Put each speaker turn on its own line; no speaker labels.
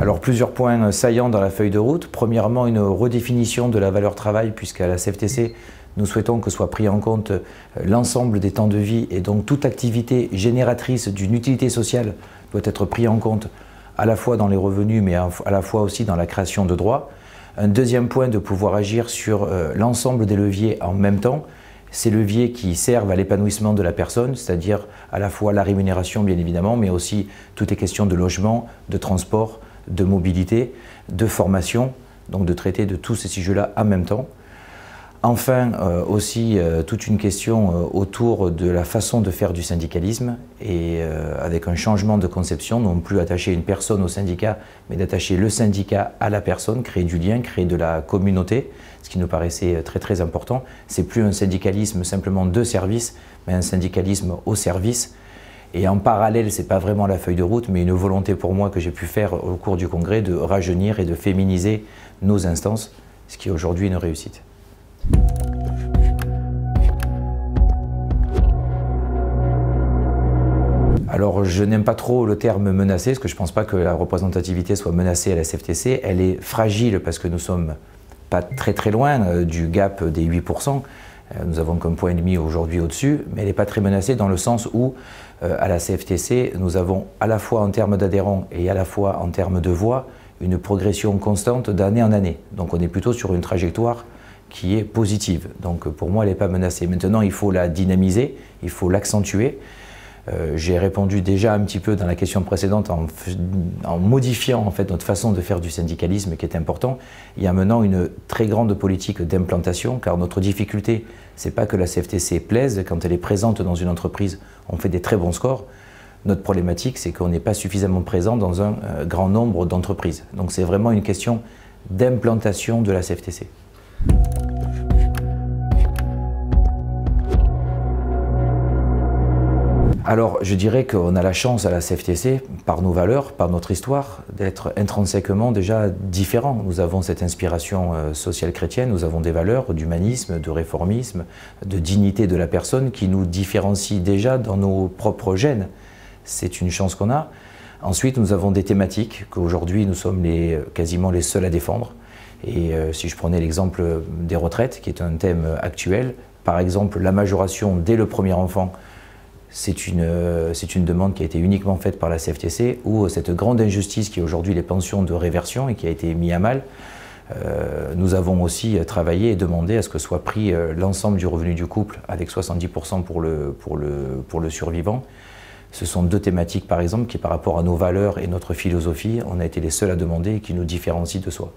Alors plusieurs points saillants dans la feuille de route. Premièrement, une redéfinition de la valeur travail, puisqu'à la CFTC, nous souhaitons que soit pris en compte l'ensemble des temps de vie et donc toute activité génératrice d'une utilité sociale doit être pris en compte à la fois dans les revenus mais à la fois aussi dans la création de droits. Un deuxième point, de pouvoir agir sur l'ensemble des leviers en même temps. Ces leviers qui servent à l'épanouissement de la personne, c'est-à-dire à la fois la rémunération bien évidemment, mais aussi toutes les questions de logement, de transport, de mobilité, de formation, donc de traiter de tous ces sujets-là en même temps. Enfin, aussi toute une question autour de la façon de faire du syndicalisme et avec un changement de conception, non plus attacher une personne au syndicat, mais d'attacher le syndicat à la personne, créer du lien, créer de la communauté, ce qui nous paraissait très important. C'est plus un syndicalisme simplement de service, mais un syndicalisme au service. Et en parallèle, ce n'est pas vraiment la feuille de route, mais une volonté pour moi que j'ai pu faire au cours du congrès de rajeunir et de féminiser nos instances, ce qui est aujourd'hui une réussite. Alors je n'aime pas trop le terme menacé, parce que je ne pense pas que la représentativité soit menacée à la CFTC. Elle est fragile parce que nous ne sommes pas très loin du gap des 8%. Nous avons qu'un point et demi aujourd'hui au-dessus, mais elle n'est pas très menacée dans le sens où à la CFTC, nous avons à la fois en termes d'adhérents et à la fois en termes de voix une progression constante d'année en année. Donc on est plutôt sur une trajectoire qui est positive. Donc pour moi, elle n'est pas menacée. Maintenant, il faut la dynamiser, il faut l'accentuer. J'ai répondu déjà un petit peu dans la question précédente en modifiant en fait notre façon de faire du syndicalisme qui est important. Il y a maintenant une très grande politique d'implantation, car notre difficulté, c'est pas que la CFTC plaise. Quand elle est présente dans une entreprise, on fait des très bons scores. Notre problématique, c'est qu'on n'est pas suffisamment présent dans un grand nombre d'entreprises. Donc c'est vraiment une question d'implantation de la CFTC. Alors, je dirais qu'on a la chance à la CFTC, par nos valeurs, par notre histoire, d'être intrinsèquement déjà différents. Nous avons cette inspiration sociale chrétienne, nous avons des valeurs d'humanisme, de réformisme, de dignité de la personne qui nous différencient déjà dans nos propres gènes. C'est une chance qu'on a. Ensuite, nous avons des thématiques qu'aujourd'hui nous sommes quasiment les seuls à défendre. Et si je prenais l'exemple des retraites, qui est un thème actuel, par exemple la majoration dès le premier enfant, c'est une demande qui a été uniquement faite par la CFTC, ou cette grande injustice qui est aujourd'hui les pensions de réversion et qui a été mise à mal. Nous avons aussi travaillé et demandé à ce que soit pris l'ensemble du revenu du couple avec 70% pour le survivant. Ce sont deux thématiques par exemple qui par rapport à nos valeurs et notre philosophie, on a été les seuls à demander et qui nous différencient de soi.